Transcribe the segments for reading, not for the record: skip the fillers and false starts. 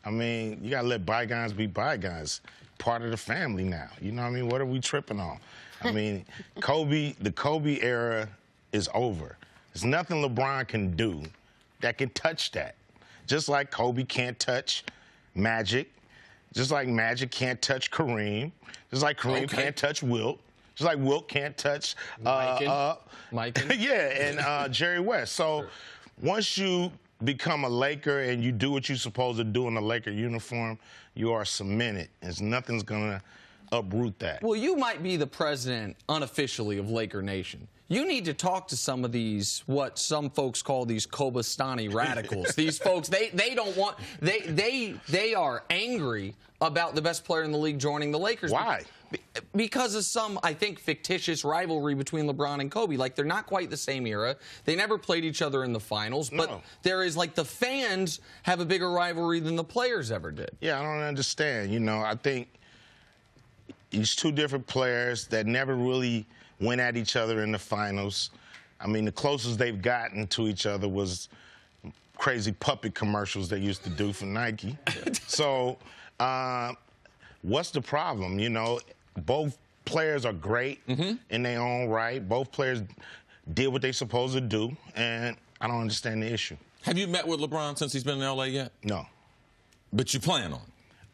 I mean, you got to let bygones be bygones. Part of the family now. You know what I mean? What are we tripping on? I mean, the Kobe era is over. There's nothing LeBron can do that can touch that. Just like Kobe can't touch Magic. Just like Magic can't touch Kareem. Just like Kareem can't touch Wilt. Just like Wilt can't touch Mike. yeah, and Jerry West. So once you become a Laker and you do what you're supposed to do in a Laker uniform, you are cemented. And nothing's going to uproot that. Well, you might be the president unofficially of Laker Nation. You need to talk to some of these, what some folks call these Kobastani radicals. These folks, they don't want, they are angry about the best player in the league joining the Lakers. Why? Because of some, I think, fictitious rivalry between LeBron and Kobe. Like, they're not quite the same era. They never played each other in the finals. But there is, like, the fans have a bigger rivalry than the players ever did. Yeah, I don't understand. You know, I think these two different players that never really went at each other in the finals. I mean, the closest they've gotten to each other was crazy puppet commercials they used to do for Nike. So what's the problem? You know, both players are great in their own right. Both players did what they're supposed to do, and I don't understand the issue. Have you met with LeBron since he's been in L.A. yet? No. But you plan on?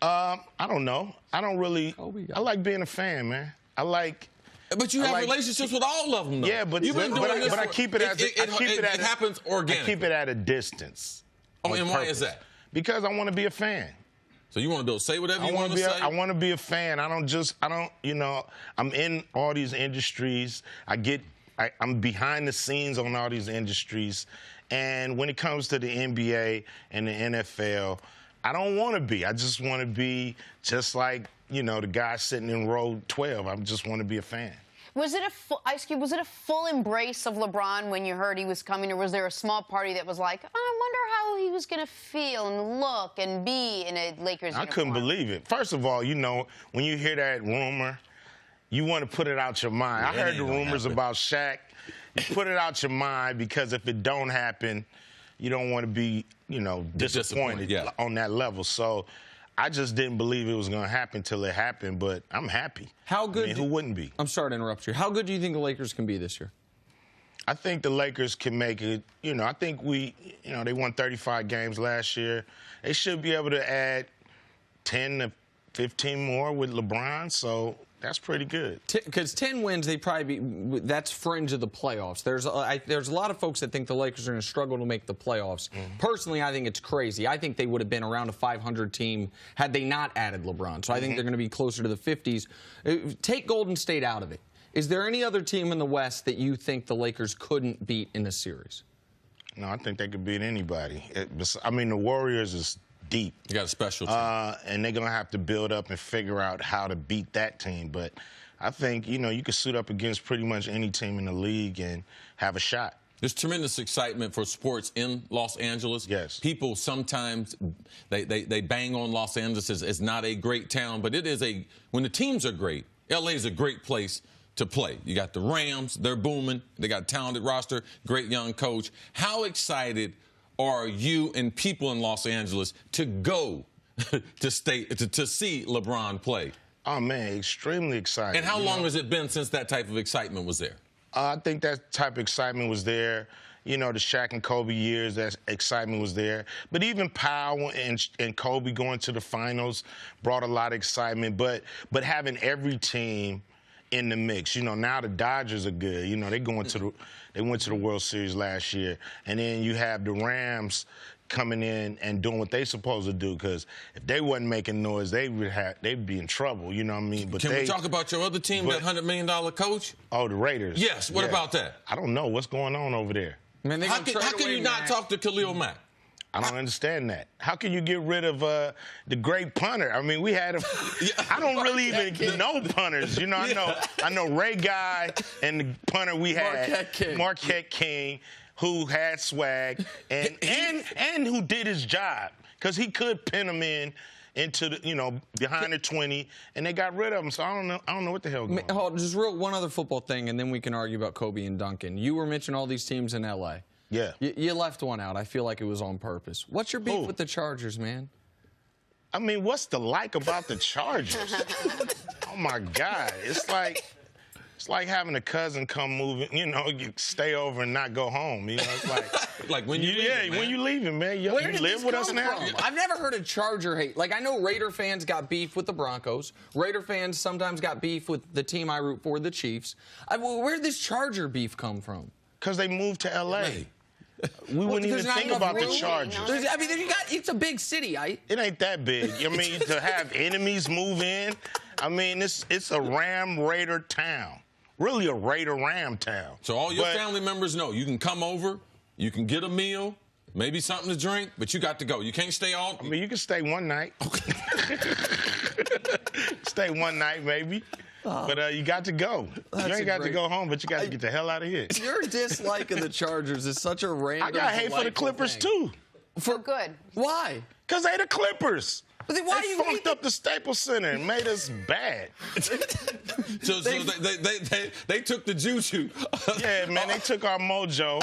I don't know. I don't really. I like being a fan, man. I like. But you have relationships with all of them, though. Yeah, but I keep it as it happens organically. I keep it at a distance. Oh, and why is that? Because I want to be a fan. So you want to be able to say whatever you want to say? I want to be a fan. You know, I'm in all these industries. I'm behind the scenes on all these industries. And when it comes to the NBA and the NFL, I don't want to be. I just want to be just like, you know, the guy sitting in row 12. I just want to be a fan. Was it a full embrace of LeBron when you heard he was coming, or was there a small party that was like, oh, I wonder how he was going to feel and look and be in a Lakers uniform? I couldn't believe it. First of all, you know, when you hear that rumor, you want to put it out your mind. I heard the rumors about Shaq. You put it out your mind because if it don't happen, you don't want to be, you know, disappointed on that level. So I just didn't believe it was going to happen till it happened, but I'm happy. How good? I mean, who wouldn't be? I'm sorry to interrupt you. How good do you think the Lakers can be this year? I think the Lakers can make it. You know, I think they won 35 games last year. They should be able to add 10 to 15 more with LeBron, so that's pretty good. Because 10 wins, they probably that's fringe of the playoffs. There's a lot of folks that think the Lakers are going to struggle to make the playoffs. Personally, I think it's crazy. I think they would have been around a 500 team had they not added LeBron. So I think they're going to be closer to the 50s. Take Golden State out of it. Is there any other team in the West that you think the Lakers couldn't beat in this series? No, I think they could beat anybody. I mean, the Warriors is deep. You got a special team. And they're going to have to build up and figure out how to beat that team. But I think, you know, you could suit up against pretty much any team in the league and have a shot. There's tremendous excitement for sports in Los Angeles. Yes. People sometimes, they bang on Los Angeles as not a great town, but it is when the teams are great, L.A. is a great place to play. You got the Rams, they're booming. They got a talented roster, great young coach. How excited are you and people in Los Angeles to go to see LeBron play? Oh, man, extremely excited. And how long has it been since that type of excitement was there? I think that type of excitement was there. You know, the Shaq and Kobe years, that excitement was there. But even Powell and Kobe going to the finals brought a lot of excitement. But having every team in the mix. You know, now the Dodgers are good. You know, they went to the World Series last year. And then you have the Rams coming in and doing what they supposed to do, because if they wasn't making noise, they'd be in trouble, you know what I mean? But Can we talk about your other team, that $100 million coach? Oh, the Raiders. Yes, what about that? I don't know. What's going on over there? Man, how can you not talk to Khalil Mack? I don't understand that. How can you get rid of the great punter? I mean, we had I don't really even know punters. You know, I know Ray Guy and the punter we had, Marquette King, who had swag and who did his job, because he could pin them into the, you know, behind the 20, and they got rid of him. So I don't know what the hell going on. Hold, just one other football thing, and then we can argue about Kobe and Duncan. You were mentioning all these teams in L.A. Yeah. You left one out. I feel like it was on purpose. What's your beef with the Chargers, man? I mean, what's the like about the Chargers? Oh my God, it's like having a cousin come move, you stay over and not go home. It's like when you leaving, man. When you leaving, man. You live with us now. I've never heard of Charger hate. Like, I know Raider fans got beef with the Broncos. Raider fans sometimes got beef with the team I root for, the Chiefs. Where did this Charger beef come from? Because they moved to L.A. We wouldn't even think about the Chargers. I mean, it's a big city. It ain't that big. I mean, to have enemies move in, I mean, it's a Ram Raider town. Really a Raider Ram town. So all your family members know you can come over, you can get a meal, maybe something to drink, but you got to go. You can't stay all. I mean, you can stay one night. Stay one night, maybe. But you got to go. You ain't got to go home, but you got to get the hell out of here. Your dislike of the Chargers is such a random. I got hate for the Clippers, too. For good. Why? Because they the Clippers. But then why they do you funked up the Staples Center and made us bad. So they took the juju. Yeah, man, they took our mojo,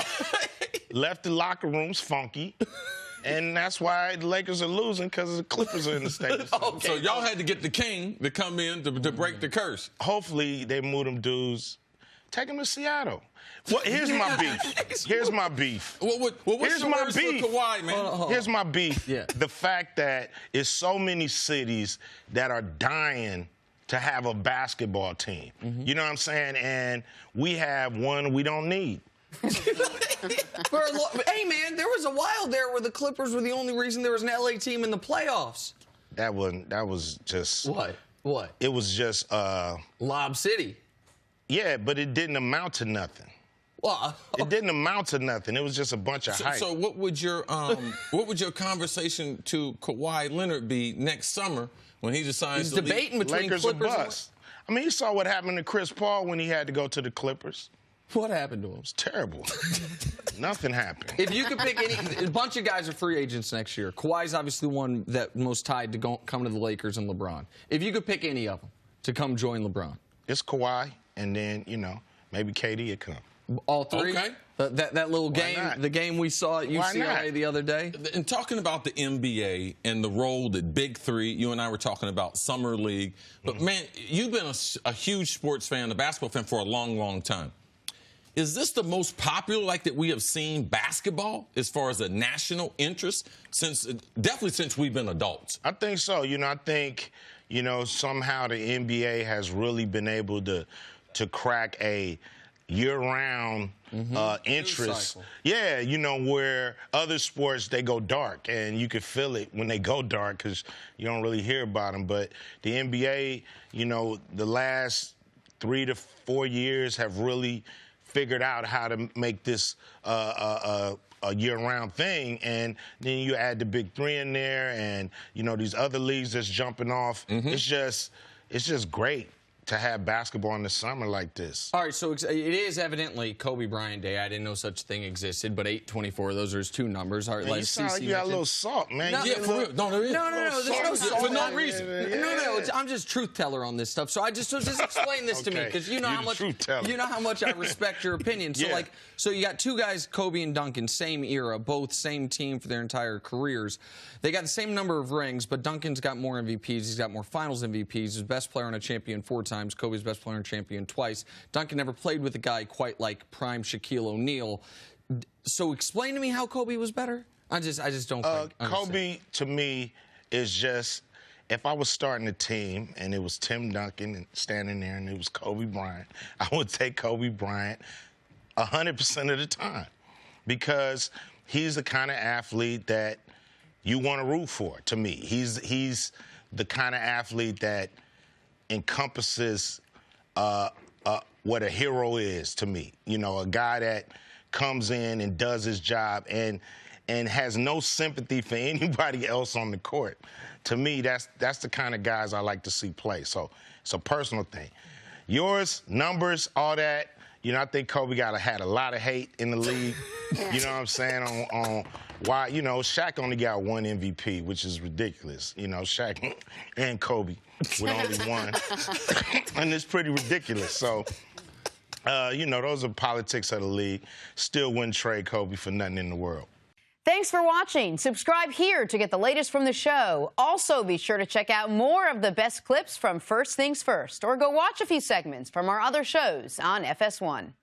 left the locker rooms funky. And that's why the Lakers are losing, because the Clippers are in the Staples Center. Okay. So y'all had to get the king to come in to break the curse. Hopefully they move them dudes. Take them to Seattle. Well, here's my beef. Here's my beef. What's my beef? Kawhi, man? Here's my beef. Yeah. The fact that it's so many cities that are dying to have a basketball team. Mm-hmm. You know what I'm saying? And we have one we don't need. Hey, man, there was a while there where the Clippers were the only reason there was an LA team in the playoffs. That was just... What? It was just... Lob City. Yeah, but it didn't amount to nothing. Well, it didn't amount to nothing. It was just a bunch of hype. So what would your conversation to Kawhi Leonard be next summer when he decides he's to debating leave? between Lakers Clippers or bust. I mean, you saw what happened to Chris Paul when he had to go to the Clippers. What happened to him? It's terrible. Nothing happened. If you could pick a bunch of guys are free agents next year. Kawhi's obviously the one that most tied to come to the Lakers, and LeBron. If you could pick any of them to come join LeBron. It's Kawhi, and then, maybe KD would come. All three? Okay. That little game, the game we saw at UCLA the other day? And talking about the NBA and the role that Big Three, you and I were talking about Summer League. But, man, you've been a huge sports fan, a basketball fan for a long, long time. Is this the most popular that we have seen basketball as far as a national interest definitely since we've been adults? I think so. I think, somehow the NBA has really been able to crack a year-round interest. Yeah, where other sports, they go dark, and you can feel it when they go dark because you don't really hear about them. But the NBA, the last 3 to 4 years have really figured out how to make this a year-round thing, and then you add the Big Three in there, and these other leagues that's jumping off. It's just great to have basketball in the summer like this. All right, so it is evidently Kobe Bryant Day. I didn't know such a thing existed, but 8/24, those are his two numbers. All right, man, you sound like you got a little salt, man. No, for real. No, there is. No, there's no salt. For no reason. No, I'm just truth teller on this stuff. So just explain this to me, because you know how much I respect your opinion. So so you got two guys, Kobe and Duncan, same era, both same team for their entire careers. They got the same number of rings, but Duncan's got more MVPs. He's got more Finals MVPs. He's best player on a champion 4 times. Kobe's best player on a champion twice. Duncan never played with a guy quite like prime Shaquille O'Neal. So explain to me how Kobe was better. I just don't understand. Kobe, to me, is just, if I was starting a team and it was Tim Duncan standing there and it was Kobe Bryant, I would take Kobe Bryant 100% of the time, because he's the kind of athlete that you want to root for, to me. He's the kind of athlete that encompasses what a hero is to me. A guy that comes in and does his job and has no sympathy for anybody else on the court. To me, that's the kind of guys I like to see play. So it's a personal thing. Yours, numbers, all that. I think Kobe had a lot of hate in the league. You know what I'm saying? On why, Shaq only got 1 MVP, which is ridiculous. Shaq and Kobe with only 1. And it's pretty ridiculous. So, those are politics of the league. Still wouldn't trade Kobe for nothing in the world. Thanks for watching. Subscribe here to get the latest from the show. Also, be sure to check out more of the best clips from First Things First, or go watch a few segments from our other shows on FS1.